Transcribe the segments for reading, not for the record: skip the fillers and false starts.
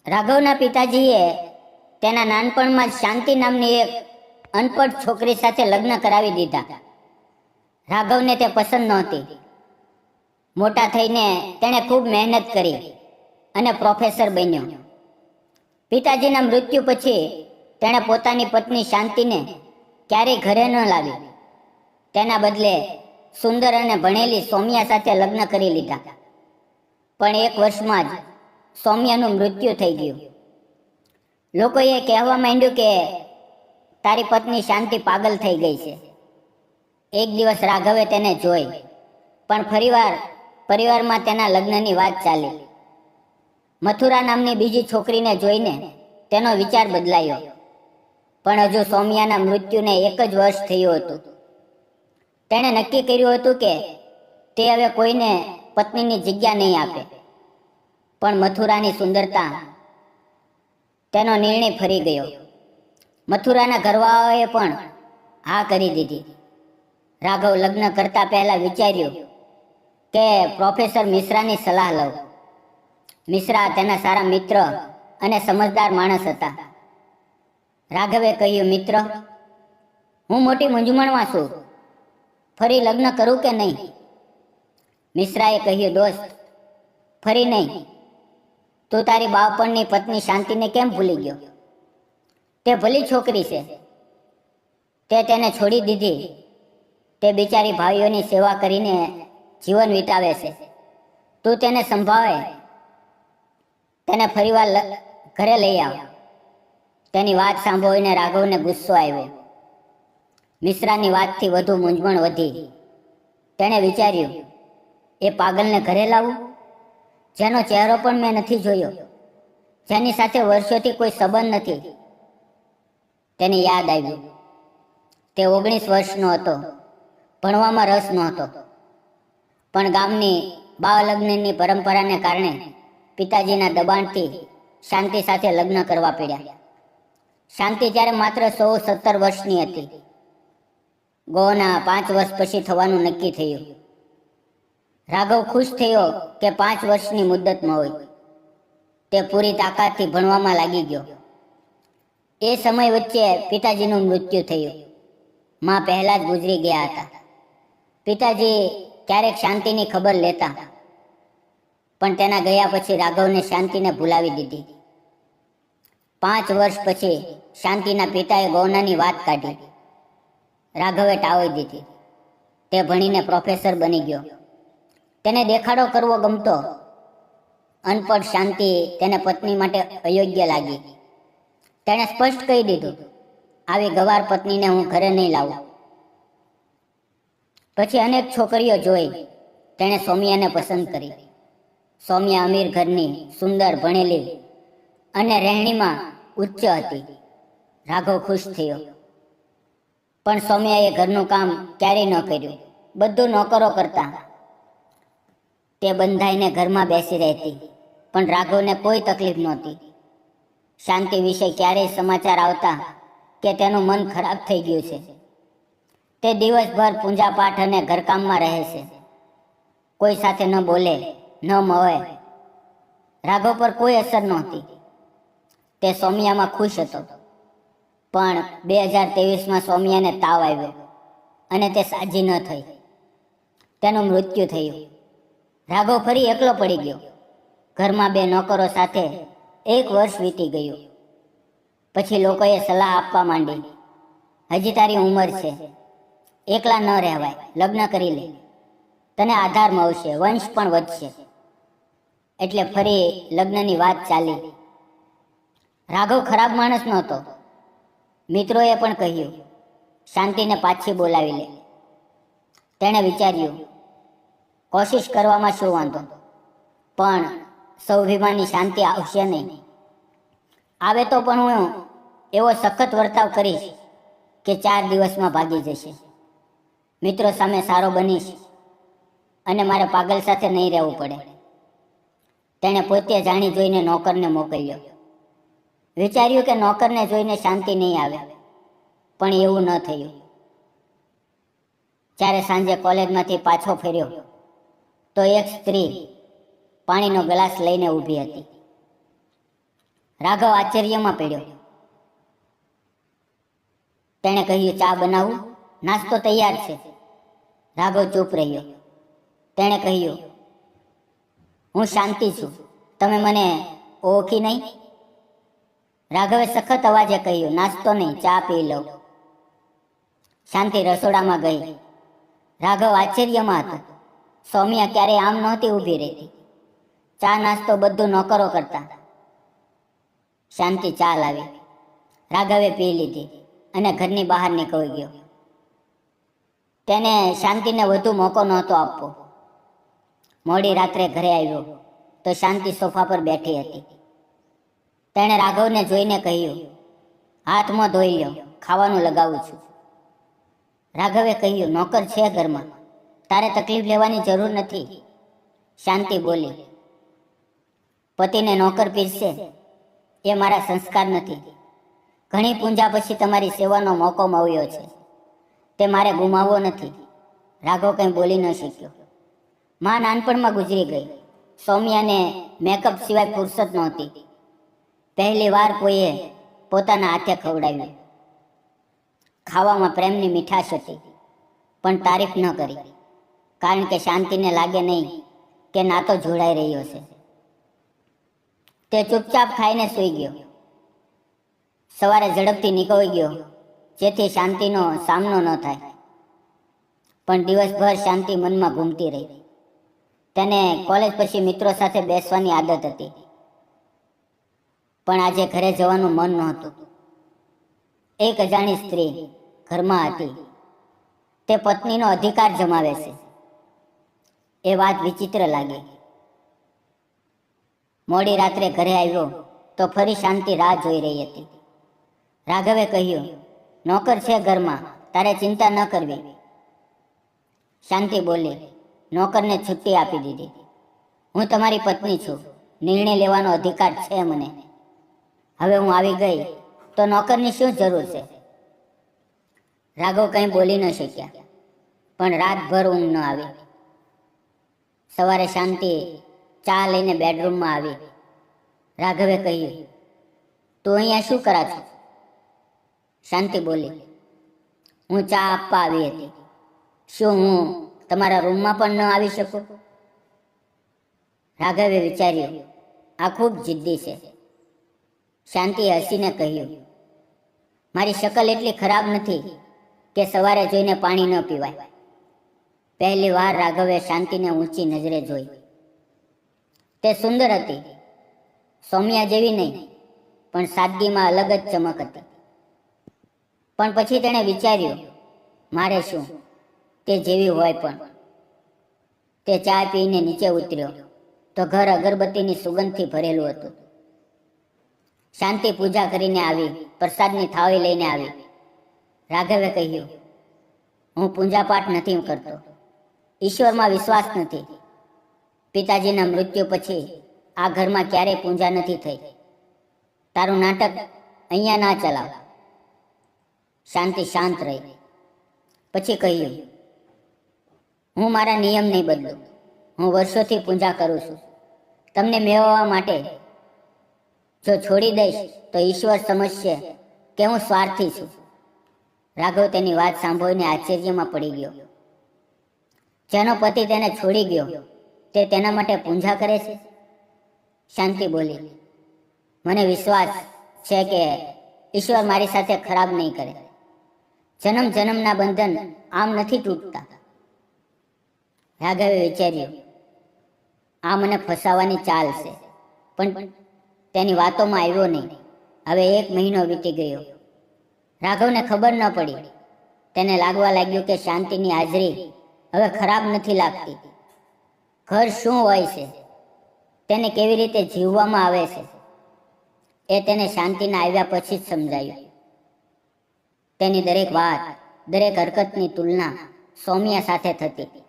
રાઘવના પિતાજીએ તેના નાનપણમાં જ શાંતિ નામની એક અનપઢ છોકરી સાથે લગ્ન કરાવી દીધા. રાઘવને તે પસંદ નહોતી. મોટા થઈને તેણે ખૂબ મહેનત કરી અને પ્રોફેસર બન્યો. પિતાજીના મૃત્યુ પછી તેણે પોતાની પત્ની શાંતિને ક્યારેય ઘરે ન લાવી. તેના બદલે સુંદર અને ભણેલી સૌમ્યા સાથે લગ્ન કરી લીધા. પણ એક વર્ષમાં જ સૌમ્યાનું મૃત્યુ થઈ ગયું. લોકોએ કહેવા માંડ્યું કે તારી પત્ની શાંતિ પાગલ થઈ ગઈ છે. એક દિવસ રાઘવે તેને જોઈ, પણ પરિવારમાં તેના લગ્નની વાત ચાલી. મથુરા નામની બીજી છોકરીને જોઈને તેનો વિચાર બદલાયો. પણ હજુ સૌમ્યાના મૃત્યુને 1 જ વર્ષ થયું હતું. તેણે નક્કી કર્યું હતું કે તે હવે કોઈને પત્નીની જગ્યા નહીં આપે. પણ મથુરાની સુંદરતા તેનો નિર્ણય ફરી ગયો. મથુરાના ઘરવાળાઓએ પણ હા કરી દીધી. રાઘવ લગ્ન કરતા પહેલા વિચાર્યું કે પ્રોફેસર મિશ્રાની સલાહ લઉં. મિશ્રા તેના સારા મિત્ર અને સમજદાર માણસ હતા. રાઘવે કહ્યું, મિત્ર, હું મોટી મૂંઝવણમાં છું. ફરી લગ્ન કરું કે નહીં? મિશ્રાએ કહ્યું, દોસ્ત, ફરી નહીં. તું તારી બાળપણની પત્ની શાંતિને કેમ ભૂલી ગયો? તે ભલી છોકરી છે. તે તેને છોડી દીધી. તે બિચારી ભાઈઓની સેવા કરીને જીવન વિતાવે છે. તું તેને સંભાળે, તેને ફરીવાર ઘરે લઈ આવ. તેની વાત સાંભળીને રાઘવને ગુસ્સો આવ્યો. મિશ્રાની વાતથી વધુ મૂંઝવણ વધી. તેણે વિચાર્યું, એ પાગલને ઘરે લાવું, જેનો ચહેરો પણ મેં નથી જોયો, જેની સાથે વર્ષોથી કોઈ સંબંધ નથી. તેને યાદ આવ્યું, તે 19 વર્ષનો હતો. ભણવામાં રસ નહોતો. પણ ગામની બાળલગ્નની પરંપરાને કારણે પિતાજીના દબાણથી શાંતિ સાથે લગ્ન કરવા પડ્યા. શાંતિ જ્યારે માત્ર 16-17 વર્ષની હતી. ગોના 5 વર્ષ પછી થવાનું નક્કી થયું. રાઘવ ખુશ થયો કે 5 વર્ષની મુદ્દતમાં હોય. તે પૂરી તાકાતથી ભણવામાં લાગી ગયો. એ સમય વચ્ચે પિતાજીનું મૃત્યુ થયું. માં પહેલા જ ગુજરી ગયા હતા. પિતાજી ક્યારેક શાંતિની ખબર લેતા, પણ તેના ગયા પછી રાઘવને શાંતિને ભૂલાવી દીધી. 5 વર્ષ પછી શાંતિના પિતાએ ગૌનાની વાત કાઢી. રાઘવે ટાળી દીધી. તે ભણીને પ્રોફેસર બની ગયો. તેને દેખાડો કરવો ગમતો. અનપઢ શાંતિ તેને પત્ની માટે અયોગ્ય લાગી. તેણે સ્પષ્ટ કહી દીધું, આવી ગવાર પત્નીને હું ઘરે નહીં લાવું. પછી અનેક છોકરીઓ જોઈ. તેણે સૌમ્યાને પસંદ કરી. સૌમ્યા અમીર ઘરની, સુંદર, ભણેલી અને રહેણીમાં ઉચ્ચ હતી. રાઘવ ખુશ થયો. પણ સૌમ્યાએ ઘરનું કામ ક્યારેય ન કર્યું. બધું નોકરો કરતા. તે બંધાઈને ઘરમાં બેસી રહેતી, પણ રાઘવને કોઈ તકલીફ નહોતી. શાંતિ વિશે ક્યારેય સમાચાર આવતા કે તેનું મન ખરાબ થઈ ગયું છે. તે દિવસભર પૂજાપાઠ અને ઘરકામમાં રહે છે. કોઈ સાથે ન બોલે, ન મળે. રાઘવ પર કોઈ અસર નહોતી. તે સૌમ્યામાં ખુશ હતો. પણ 2023માં સૌમ્યાને તાવ આવ્યો અને તે સાજી ન થઈ. તેનું મૃત્યુ થયું. રાઘવ ફરી એકલો પડી ગયો. ઘરમાં 2 નોકરો સાથે 1 વર્ષ વીતી ગયું. પછી લોકોએ સલાહ આપવા માંડી, હજી તારી ઉંમર છે, એકલા ન રહેવાય, લગ્ન કરી લે, તને આધાર મળશે, વંશ પણ વધશે. એટલે ફરી લગ્નની વાત ચાલી. રાઘવ ખરાબ માણસ નહોતો. મિત્રોએ પણ કહ્યું, શાંતિને પાછી બોલાવી લે. તેણે વિચાર્યું, કોશિશ કરવામાં શું વાંધો, પણ સ્વાભિમાની શાંતિ આવશે નહીં. આવે તો પણ હું એવો સખત વર્તાવ કરીશ કે 4 દિવસમાં ભાગી જશે. મિત્રો સામે સારો બનીશ અને મારે પાગલ સાથે નહીં રહેવું પડે. તેણે પોતે જાણી જોઈને નોકરને મોકલ્યો. વિચાર્યું કે નોકરને જોઈને શાંતિ નહીં આવે, પણ એવું ન થયું. જ્યારે સાંજે કોલેજમાંથી પાછો ફર્યો તો એક સ્ત્રી પાણીનો ગ્લાસ લઈને ઊભી હતી. રાઘવ આશ્ચર્યમાં પડ્યો. તેણે કહ્યું, ચા બનાવું? નાસ્તો તૈયાર છે. રાઘવ ચૂપ રહ્યો. તેણે કહ્યું, હું શાંતિ છું, તમે મને ઓળખી નહીં? રાઘવે સખત અવાજે કહ્યું, નાસ્તો નહીં, ચા પી લઉં. શાંતિ રસોડામાં ગઈ. રાઘવ આશ્ચર્યમાં હતો. સૌમ્યા ક્યારેય આમ નહોતી ઊભી રહેતી. ચા નાસ્તો બધું નોકરો કરતા. શાંતિ ચા લાવી. રાઘવે પી લીધી અને ઘરની બહાર નીકળી ગયો. તેને શાંતિને વધુ મોકો નહોતો આપવો. મોડી રાત્રે ઘરે આવ્યો તો શાંતિ સોફા પર બેઠી હતી. તેણે રાઘવને જોઈને કહ્યું, હાથ મોં ધોઈ લો, ખાવાનું લગાવું છું. રાઘવે કહ્યું, નોકર છે ઘરમાં, તારે તકલીફ લેવાની જરૂર નથી. શાંતિ બોલી, પતિને નોકર પીરસે એ મારા સંસ્કાર નથી. ઘણી પૂંજા પછી તમારી સેવાનો મોકો મળ્યો છે, તે મારે ગુમાવવો નથી. રાઘવ કંઈ બોલી ન શક્યો. માં નાનપણમાં ગુજરી ગઈ. સૌમ્યાને મેકઅપ સિવાય ફુરસત નહોતી. પહેલી વાર કોઈએ પોતાના હાથે ખવડાવ્યું. ખાવામાં પ્રેમની મીઠાશ હતી, પણ તારીફ ન કરી, કારણ કે શાંતિને લાગે નહીં કે નાતો જોડાઈ રહ્યો છે. તે ચૂપચાપ ખાઈને સૂઈ ગયો. સવારે ઝડપથી નીકળી ગયો જેથી શાંતિનો સામનો ન થાય. પણ દિવસભર શાંતિ મનમાં ઘૂમતી રહી. તેને કોલેજ પછી મિત્રો સાથે બેસવાની આદત હતી, પણ આજે ઘરે જવાનું મન નહોતું. એક અજાણી સ્ત્રી ઘરમાં હતી. તે પત્નીનો અધિકાર જમાવે છે એ વાત વિચિત્ર લાગી. મોડી રાત્રે ઘરે આવ્યો તો ફરી શાંતિ રાહ જોઈ રહી હતી. રાઘવે કહ્યું, નોકર છે ઘરમાં, તારે ચિંતા ન કરવી. શાંતિ બોલી, નોકરને છુટ્ટી આપી દીધી. હું તમારી પત્ની છું, નિર્ણય લેવાનો અધિકાર છે મને. હવે હું આવી ગઈ તો નોકરની શું જરૂર છે? રાઘવ કંઈ બોલી ન શક્યા, પણ રાતભર ઊંઘ ન આવી. સવારે શાંતિ ચા લઈને બેડરૂમમાં આવી. રાઘવે કહ્યું, તું અહીંયા શું કરા છો? શાંતિ બોલી, હું ચા આપવા આવી હતી. શું હું તમારા રૂમમાં પણ ન આવી શકું? રાઘવે વિચાર્યું, આ ખૂબ જિદ્દી છે. શાંતિએ હસીને કહ્યું, મારી શકલ એટલી ખરાબ નથી કે સવારે જોઈને પાણી ન પીવાય. પહેલી વાર રાઘવે શાંતિને ઊંચી નજરે જોઈ. તે સુંદર હતી, સૌમ્યા જેવી નહીં, પણ સાદગીમાં અલગ જ ચમક હતી. પણ પછી તેણે વિચાર્યું, મારે શું, તે જેવી હોય પણ. તે ચા પીને નીચે ઉતર્યો તો ઘર અગરબત્તીની સુગંધથી ભરેલું હતું. શાંતિ પૂજા કરીને આવી, પ્રસાદની થાળી લઈને આવી. રાઘવે કહ્યું, હું પૂજા પાઠ નથી કરતો, ઈશ્વરમાં વિશ્વાસ નથી. પિતાજીના મૃત્યુ પછી આ ઘરમાં ક્યારેય પૂજા નથી થઈ. તારું નાટક અહીંયા ના ચલાવ. શાંતિ શાંત રહી. પછી કહ્યું, હું મારા નિયમ નહીં બદલું. હું વર્ષોથી પૂજા કરું છું તમને મેળવવા માટે. જો છોડી દઈશ તો ઈશ્વર સમજશે કે હું સ્વાર્થી છું. રાઘવ તેની વાત સાંભળીને આશ્ચર્યમાં પડી ગયો. જેનો પતિ તેને છોડી ગયો તે તેના માટે પૂજા કરે છે? શાંતિ બોલી, મને વિશ્વાસ છે કે ઈશ્વર મારી સાથે ખરાબ નહીં કરે. જન્મ જન્મના બંધન આમ નથી તૂટતા. રાઘવે વિચાર્યું, આ મને ફસાવાની ચાલ છે, પણ તેની વાતોમાં આવ્યો નહીં. હવે 1 મહિનો વીતી ગયો. રાઘવને ખબર ન પડી. તેને લાગવા લાગ્યું કે શાંતિની હાજરી હવે ખરાબ નથી લાગતી. ઘર શું હોય છે, તેને કેવી રીતે જીવવામાં આવે છે, એ તેને શાંતિના આવ્યા પછી જ સમજાયું. તેની દરેક વાત, દરેક હરકતની તુલના સૌમ્યા સાથે થતી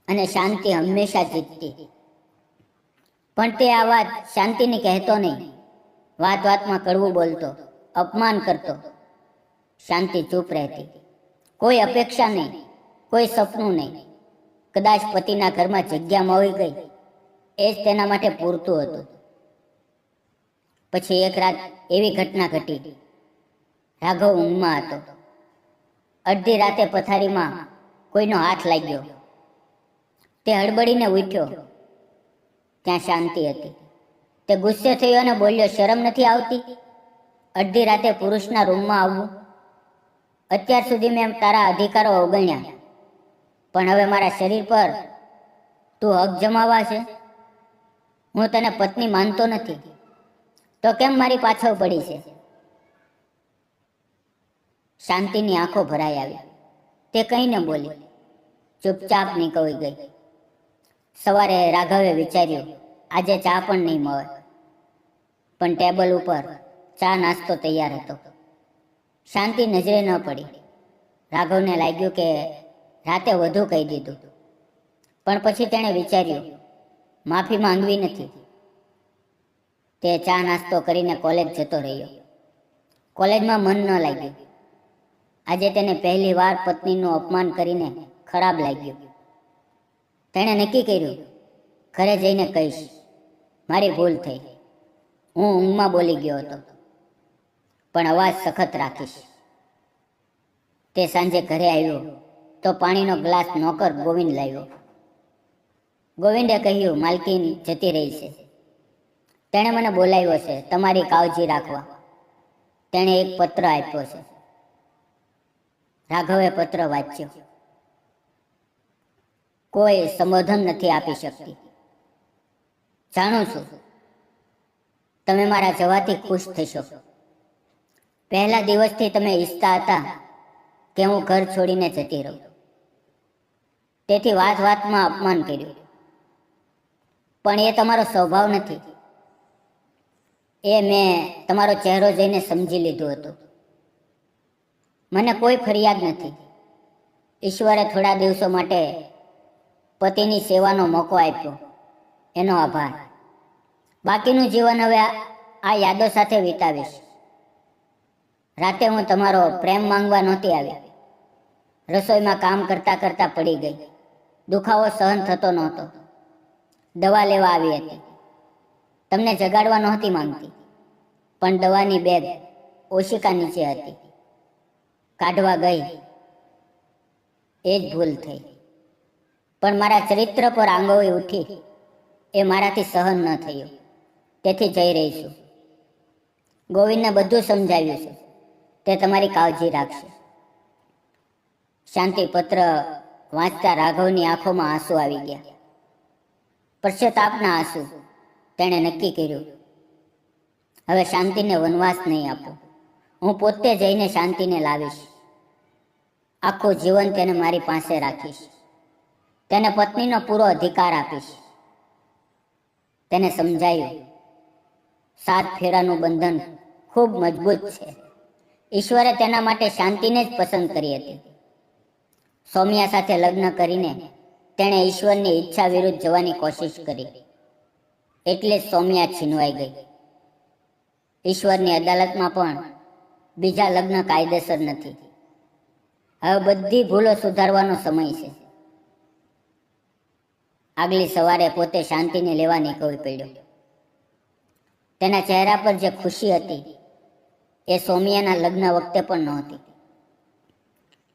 અને શાંતિ હંમેશા જીતતી. પણ તે આ વાત શાંતિને કહેતો નહીં. વાત વાતમાં કડવું બોલતો, અપમાન કરતો. શાંતિ ચૂપ રહેતી. કોઈ અપેક્ષા નહીં, કોઈ સપનું નહીં. કદાચ પતિના ઘરમાં જગ્યા મળી ગઈ એ જ તેના માટે પૂરતું હતું. પછી એક રાત એવી ઘટના ઘટી. રાઘવ ઊંઘમાં હતો. અડધી રાતે પથારીમાં કોઈનો હાથ લાગ્યો. તે હડબડીને ઉઠ્યો. ત્યાં શાંતિ હતી. તે ગુસ્સે થયો અને બોલ્યો, શરમ નથી આવતી અડધી રાતે પુરુષના રૂમમાં આવવું? અત્યાર સુધી મેં તારા અધિકારો અવગણ્યા, પણ હવે મારા શરીર પર તું હક જમાવા છે? હું તને પત્ની માનતો નથી, તો કેમ મારી પાછળ પડી છે? શાંતિની આંખો ભરાઈ આવી. તે કંઈ ન બોલી, ચૂપચાપ નીકળી ગઈ. સવારે રાઘવે વિચાર્યું, આજે ચા પણ નહીં મળે. પણ ટેબલ ઉપર ચા નાસ્તો તૈયાર હતો. શાંતિ નજરે ન પડી. રાઘવને લાગ્યું કે રાતે વધુ કહી દીધું. પણ પછી તેણે વિચાર્યું, માફી માંગવી નથી. તે ચા નાસ્તો કરીને કોલેજ જતો રહ્યો. કોલેજમાં મન ન લાગ્યું. આજે તેને પહેલી વાર પત્નીનું અપમાન કરીને ખરાબ લાગ્યું. તેણે નક્કી કર્યું, ઘરે જઈને કહીશ, મારી ભૂલ થઈ, હું ઊંઘમાં બોલી ગયો હતો, પણ અવાજ સખત રાખીશ. તે સાંજે ઘરે આવ્યો તો પાણીનો ગ્લાસ નોકર ગોવિંદ લાવ્યો. ગોવિંદે કહ્યું, માલકીન જતી રહી છે, તેણે મને બોલાવ્યો છે તમારી કાળજી રાખવા. તેણે એક પત્ર આપ્યો છે. રાઘવે પત્ર વાંચ્યો. કોઈ સંબોધન નથી આપી શકતી. જાણું છું તમે મારા જવાથી ખુશ થશો. પહેલા દિવસથી તમે ઈચ્છતા હતા કે હું ઘર છોડીને જતી રહું, તેથી વાત વાતમાં અપમાન કર્યું. પણ એ તમારો સ્વભાવ નથી. એ મેં તમારો ચહેરો જોઈને સમજી લીધું હતું. મને કોઈ ફરિયાદ નથી. ઈશ્વરે થોડા દિવસો માટે પતિની સેવાનો મોકો આપ્યો, એનો આભાર. બાકીનું જીવન હવે આ યાદો સાથે વિતાવીશ. રાતે હું તમારો પ્રેમ માંગવા નહોતી આવી. રસોઈમાં કામ કરતા કરતા પડી ગઈ. દુખાવો સહન થતો નહોતો. દવા લેવા આવી હતી. તમને જગાડવા નહોતી માંગતી, પણ દવાની બેગ ઓશિકા નીચે હતી. કાઢવા ગઈ, એ જ ભૂલ થઈ. પણ મારા ચરિત્ર પર આંગળી ઉઠી એ મારાથી સહન ન થયું, તેથી જઈ રહી છું. ગોવિંદને બધું સમજાવ્યું છે, તે તમારી કાળજી રાખશે. શાંતિ પત્ર વાંચતા રાઘવની આંખોમાં આંસુ આવી ગયા. પશ્ચાતાપના આંસુ. તેણે નક્કી કર્યું, હવે શાંતિને વનવાસ નહીં આપું. હું પોતે જઈને શાંતિને લાવીશ. આખું જીવન તેને મારી પાસે રાખીશ. તેને પત્નીનો પૂરો અધિકાર આપીશ. તેને સમજાયું, 7 ફેરાનું બંધન ખૂબ મજબૂત છે. ઈશ્વરે તેના માટે શાંતિને જ પસંદ કરી હતી. સૌમ્યા સાથે લગ્ન કરીને તેણે ઈશ્વરની ઈચ્છા વિરુદ્ધ જવાની કોશિશ કરી, એટલે જ સૌમ્યા છીનવાઈ ગઈ. ઈશ્વરની અદાલતમાં પણ બીજા લગ્ન કાયદેસર નથી. હવે બધી ભૂલો સુધારવાનો સમય છે. આગલી સવારે પોતે શાંતિને લેવા નીકળી પડ્યો. તેના ચહેરા પર જે ખુશી હતી એ સૌમ્યાના લગ્ન વખતે પણ નહોતી.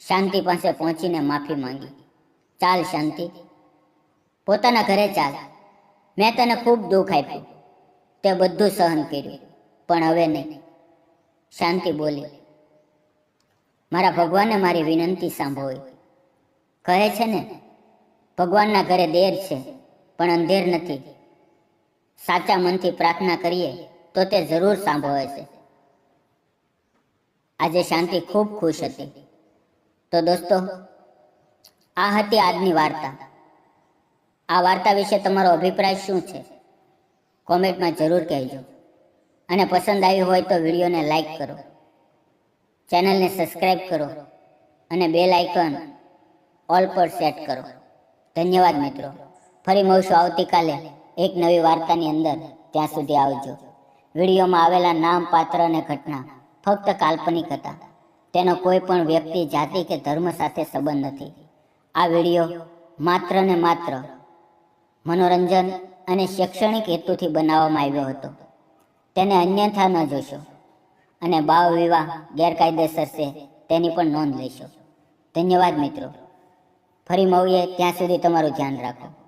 શાંતિ પાસે પહોંચીને માફી માંગી. ચાલ શાંતિ, પોતાના ઘરે ચાલ. મેં તને ખૂબ દુઃખ આપ્યું, તે બધું સહન કર્યું, પણ હવે નહીં. શાંતિ બોલી, મારા ભગવાને મારી વિનંતી સાંભળી. કહે છે ને, ભગવાનના ઘરે દેર છે પણ અંધેર નથી. સાચા મનથી પ્રાર્થના કરીએ તો તે જરૂર સાંભળે છે. આજે શાંતિ ખૂબ ખુશ હતી. તો દોસ્તો, આ હતી આજની વાર્તા. આ વાર્તા વિશે તમારો અભિપ્રાય શું છે? કોમેન્ટમાં જરૂર કહેજો. અને પસંદ આવી હોય તો વિડીયોને લાઈક કરો, ચેનલને સબસ્ક્રાઈબ કરો અને બેલ આઇકન ઓલ પર સેટ કરો. ધન્યવાદ મિત્રો. ફરી મળશું આવતીકાલે એક નવી વાર્તાની અંદર. ત્યાં સુધી આવજો. વિડીયોમાં આવેલા નામ, પાત્ર અને ઘટના ફક્ત કાલ્પનિક હતા. તેનો કોઈ પણ વ્યક્તિ, જાતિ કે ધર્મ સાથે સંબંધ નથી. આ વિડીયો માત્ર ને માત્ર મનોરંજન અને શૈક્ષણિક હેતુથી બનાવવામાં આવ્યો હતો. તેને અન્યથા ન જોશો અને બાળ વિવાહ ગેરકાયદેસર છે તેની પણ નોંધ લેશો. ધન્યવાદ મિત્રો. ફરી મળીએ, ત્યાં સુધી તમારું ધ્યાન રાખો.